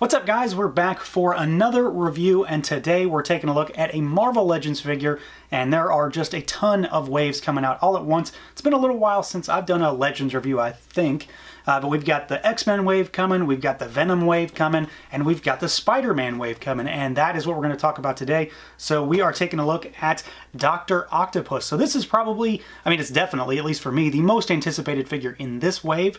What's up, guys? We're back for another review, and today we're taking a look at a Marvel Legends figure, and there are just a ton of waves coming out all at once. It's been a little while since I've done a Legends review, I think, but we've got the X-Men wave coming, we've got the Venom wave coming, and we've got the Spider-Man wave coming, and that is what we're going to talk about today. So we are taking a look at Dr. Octopus. So this is probably, I mean, it's definitely, at least for me, the most anticipated figure in this wave.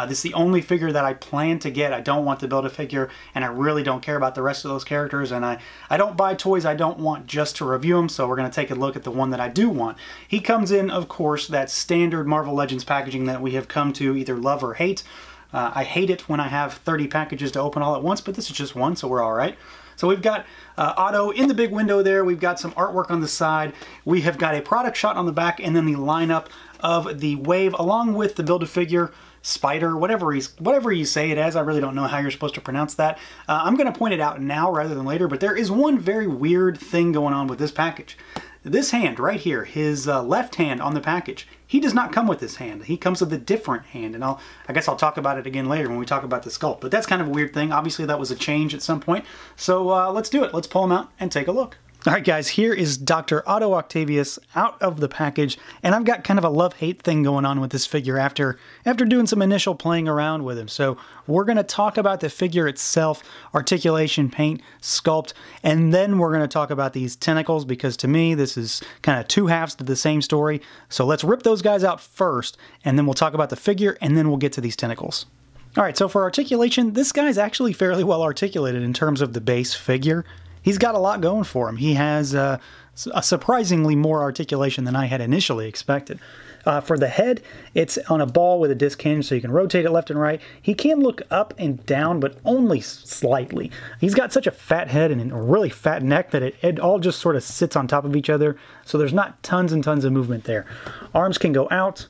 This is the only figure that I plan to get. I don't want to build a figure, and I really don't care about the rest of those characters, and I don't buy toys I don't want just to review them, so we're going to take a look at the one that I do want. He comes in, of course, that standard Marvel Legends packaging that we have come to either love or hate. I hate it when I have 30 packages to open all at once, but this is just one, so we're all right. So we've got Otto in the big window there. We've got some artwork on the side. We have got a product shot on the back, and then the lineup of the wave, along with the Build-A-Figure, Spider, whatever you say it as. I really don't know how you're supposed to pronounce that. I'm going to point it out now rather than later, but there is one very weird thing going on with this package. This hand right here, his left hand on the package, he does not come with this hand. He comes with a different hand, and I guess I'll talk about it again later when we talk about the sculpt. But that's kind of a weird thing. Obviously, that was a change at some point. So let's do it. Let's pull him out and take a look. Alright guys, here is Dr. Otto Octavius out of the package, and I've got kind of a love-hate thing going on with this figure after doing some initial playing around with him. So we're going to talk about the figure itself, articulation, paint, sculpt, and then we're going to talk about these tentacles, because to me this is kind of two halves to the same story. So let's rip those guys out first, and then we'll talk about the figure, and then we'll get to these tentacles. Alright, so for articulation, this guy's actually fairly well articulated in terms of the base figure. He's got a lot going for him. He has a surprisingly more articulation than I had initially expected. For the head, it's on a ball with a disc hinge, so you can rotate it left and right. He can look up and down, but only slightly. He's got such a fat head and a really fat neck that it all just sort of sits on top of each other, so there's not tons and tons of movement there. Arms can go out.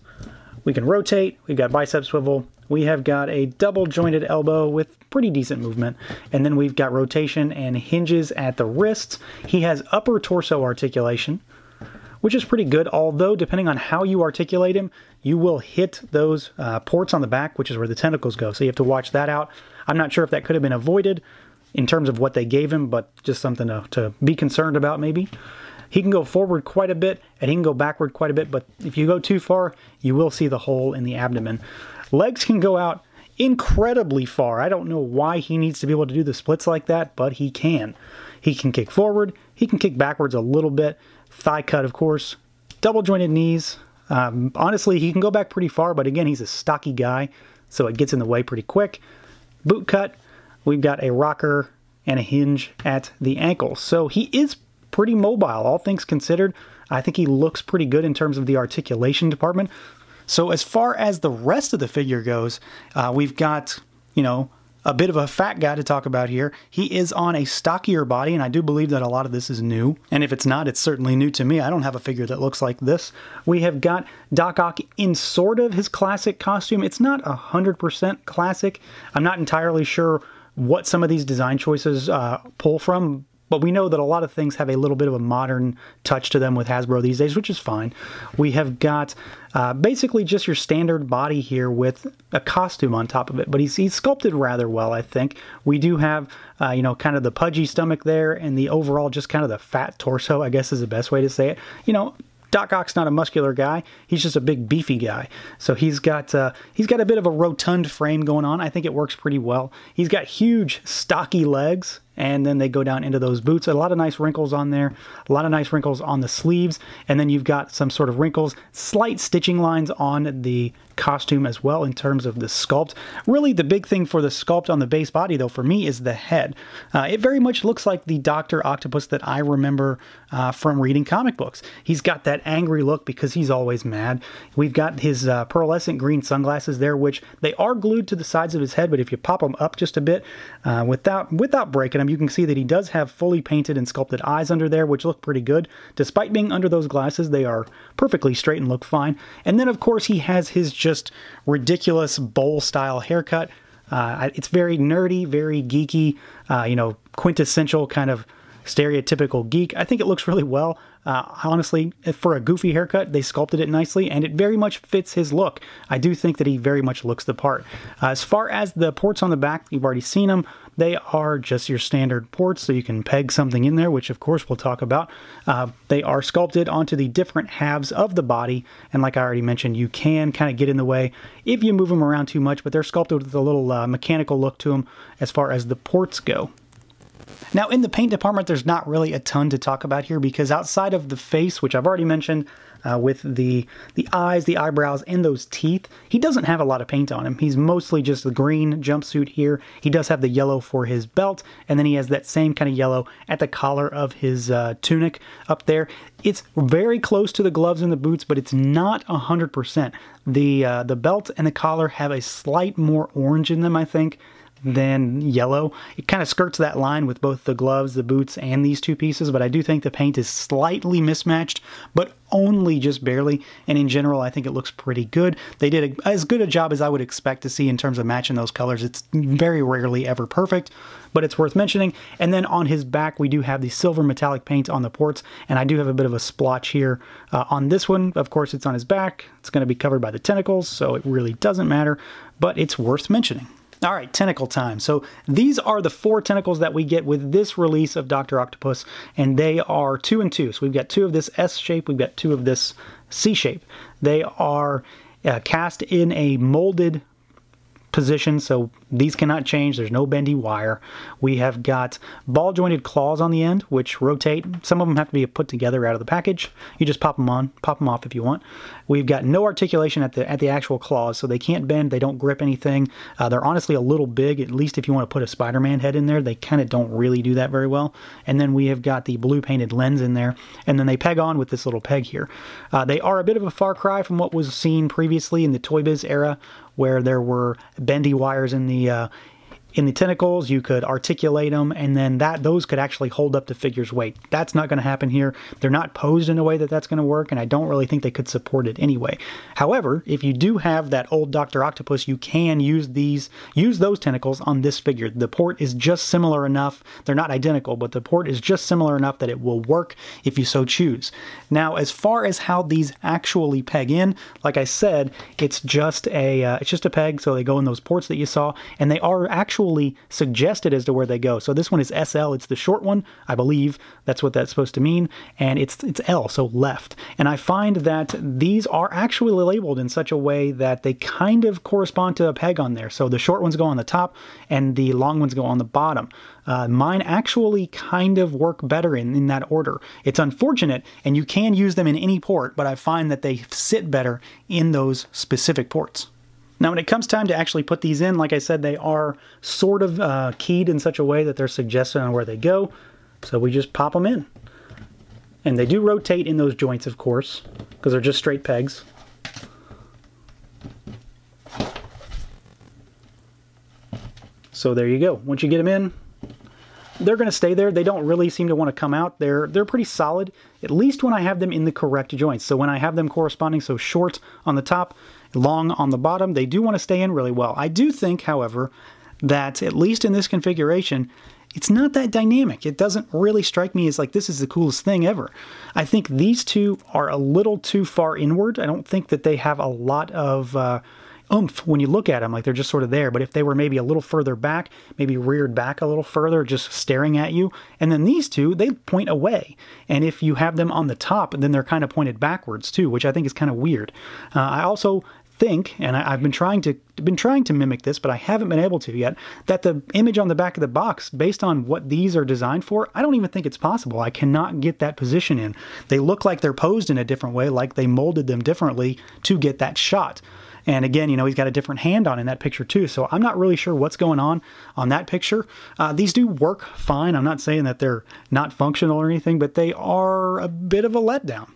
We can rotate. We've got bicep swivel. We have got a double jointed elbow with pretty decent movement, and then we've got rotation and hinges at the wrists. He has upper torso articulation, which is pretty good, although depending on how you articulate him, you will hit those ports on the back, which is where the tentacles go, so you have to watch that out. I'm not sure if that could have been avoided in terms of what they gave him, but just something to be concerned about maybe. He can go forward quite a bit, and he can go backward quite a bit, but if you go too far, you will see the hole in the abdomen. Legs can go out incredibly far. I don't know why he needs to be able to do the splits like that, but he can. He can kick forward. He can kick backwards a little bit. Thigh cut, of course. Double jointed knees. Honestly, he can go back pretty far, but again, he's a stocky guy, so it gets in the way pretty quick. Boot cut. We've got a rocker and a hinge at the ankle. So he is pretty mobile, all things considered. I think he looks pretty good in terms of the articulation department. So as far as the rest of the figure goes, we've got, you know, a bit of a fat guy to talk about here. He is on a stockier body, and I do believe that a lot of this is new. And if it's not, it's certainly new to me. I don't have a figure that looks like this. We have got Doc Ock in sort of his classic costume. It's not 100% classic. I'm not entirely sure what some of these design choices pull from, but we know that a lot of things have a little bit of a modern touch to them with Hasbro these days, which is fine. We have got basically just your standard body here with a costume on top of it, but he's sculpted rather well, I think. We do have, you know, kind of the pudgy stomach there, and the overall just kind of the fat torso, I guess is the best way to say it. You know, Doc Ock's not a muscular guy. He's just a big beefy guy. So he's got a bit of a rotund frame going on. I think it works pretty well. He's got huge stocky legs, and then they go down into those boots. A lot of nice wrinkles on there, a lot of nice wrinkles on the sleeves, and then you've got some sort of wrinkles, slight stitching lines on the costume as well in terms of the sculpt. Really, the big thing for the sculpt on the base body, though, for me, is the head. It very much looks like the Dr. Octopus that I remember from reading comic books. He's got that angry look because he's always mad. We've got his pearlescent green sunglasses there, which they are glued to the sides of his head, but if you pop them up just a bit, without breaking them, you can see that he does have fully painted and sculpted eyes under there, which look pretty good. Despite being under those glasses, they are perfectly straight and look fine. And then, of course, he has his just ridiculous bowl-style haircut. It's very nerdy, very geeky, you know, quintessential kind of stereotypical geek. I think it looks really well. Honestly, for a goofy haircut, they sculpted it nicely, and it very much fits his look. I do think that he very much looks the part. As far as the ports on the back, you've already seen them. They are just your standard ports, so you can peg something in there, which of course we'll talk about. They are sculpted onto the different halves of the body, and like I already mentioned, you can kind of get in the way if you move them around too much, but they're sculpted with a little mechanical look to them as far as the ports go. Now, in the paint department, there's not really a ton to talk about here because outside of the face, which I've already mentioned, with the eyes, the eyebrows, and those teeth, he doesn't have a lot of paint on him. He's mostly just the green jumpsuit here. He does have the yellow for his belt, and then he has that same kind of yellow at the collar of his tunic up there. It's very close to the gloves and the boots, but it's not 100%. The belt and the collar have a slight more orange in them, I think, than yellow. It kind of skirts that line with both the gloves, the boots, and these two pieces, but I do think the paint is slightly mismatched, but only just barely, and in general I think it looks pretty good. They did as good a job as I would expect to see in terms of matching those colors. It's very rarely ever perfect, but it's worth mentioning. And then on his back we do have the silver metallic paint on the ports, and I do have a bit of a splotch here on this one. Of course it's on his back. It's going to be covered by the tentacles, so it really doesn't matter, but it's worth mentioning. All right, Tentacle Time. So these are the 4 tentacles that we get with this release of Dr. Octopus, and they are 2 and 2. So we've got 2 of this S shape, we've got 2 of this C shape. They are cast in a molded position, so these cannot change. There's no bendy wire. We have got ball jointed claws on the end, which rotate. Some of them have to be put together out of the package. You just pop them on, pop them off if you want. We've got no articulation at the actual claws, so they can't bend, they don't grip anything. They're honestly a little big, at least if you want to put a Spider-Man head in there. They kind of don't really do that very well. And then we have got the blue painted lens in there, and then they peg on with this little peg here. They are a bit of a far cry from what was seen previously in the Toy Biz era, where there were bendy wires in the tentacles. You could articulate them, and then those could actually hold up the figure's weight. That's not going to happen here. They're not posed in a way that that's going to work, and I don't really think they could support it anyway. However, if you do have that old Dr. Octopus, you can use those tentacles on this figure. The port is just similar enough. They're not identical, but the port is just similar enough that it will work if you so choose. Now, as far as how these actually peg in, like I said, it's just a peg, so they go in those ports that you saw, and they are actually suggested as to where they go. So this one is SL, it's the short one, I believe that's what that's supposed to mean, and it's L, so left. And I find that these are actually labeled in such a way that they kind of correspond to a peg on there. So the short ones go on the top and the long ones go on the bottom. Mine actually kind of work better in that order. It's unfortunate, and you can use them in any port, but I find that they sit better in those specific ports. Now, when it comes time to actually put these in, like I said, they are sort of keyed in such a way that they're suggested on where they go. So we just pop them in. And they do rotate in those joints, of course, because they're just straight pegs. So there you go. Once you get them in, they're going to stay there. They don't really seem to want to come out. They're pretty solid, at least when I have them in the correct joints. So when I have them corresponding, so short on the top, long on the bottom, they do want to stay in really well. I do think, however, that at least in this configuration, it's not that dynamic. It doesn't really strike me as like this is the coolest thing ever. I think these two are a little too far inward. I don't think that they have a lot of oomph when you look at them, like they're just sort of there. But if they were maybe a little further back, maybe reared back a little further, just staring at you, and then these two, they point away. And if you have them on the top, then they're kind of pointed backwards too, which I think is kind of weird. I also think, and I've been trying to mimic this, but I haven't been able to yet, that the image on the back of the box, based on what these are designed for, I don't even think it's possible. I cannot get that position in. They look like they're posed in a different way, like they molded them differently to get that shot. And again, you know, he's got a different hand on in that picture too, so I'm not really sure what's going on that picture. These do work fine. I'm not saying that they're not functional or anything, but they are a bit of a letdown.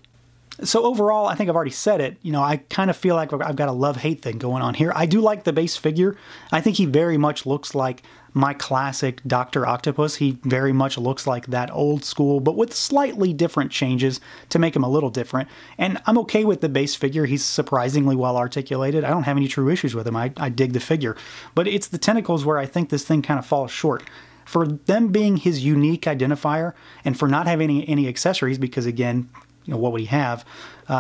So overall, I think I've already said it, you know, I kind of feel like I've got a love-hate thing going on here. I do like the base figure. I think he very much looks like my classic Dr. Octopus. He very much looks like that old school, but with slightly different changes to make him a little different. And I'm okay with the base figure. He's surprisingly well articulated. I don't have any true issues with him. I dig the figure. But it's the tentacles where I think this thing kind of falls short. For them being his unique identifier, and for not having any accessories, because again, what would he have?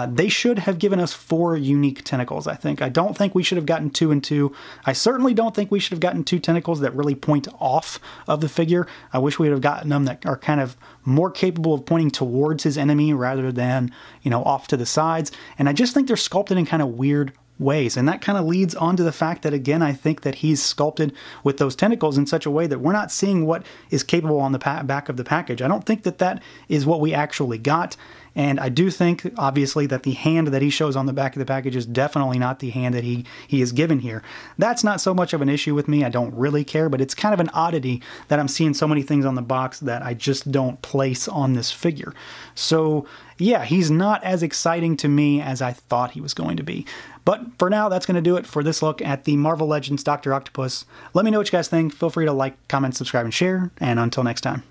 They should have given us 4 unique tentacles, I think. I don't think we should have gotten 2 and 2. I certainly don't think we should have gotten 2 tentacles that really point off of the figure. I wish we would have gotten them that are kind of more capable of pointing towards his enemy rather than, off to the sides. And I just think they're sculpted in kind of weird ways, and that kind of leads on to the fact that, again, I think that he's sculpted with those tentacles in such a way that we're not seeing what is capable on the back of the package. I don't think that that is what we actually got, and I do think, obviously, that the hand that he shows on the back of the package is definitely not the hand that he is given here. That's not so much of an issue with me. I don't really care, but it's kind of an oddity that I'm seeing so many things on the box that I just don't place on this figure. So yeah, he's not as exciting to me as I thought he was going to be. But for now, that's going to do it for this look at the Marvel Legends Dr. Octopus. Let me know what you guys think. Feel free to like, comment, subscribe, and share. And until next time.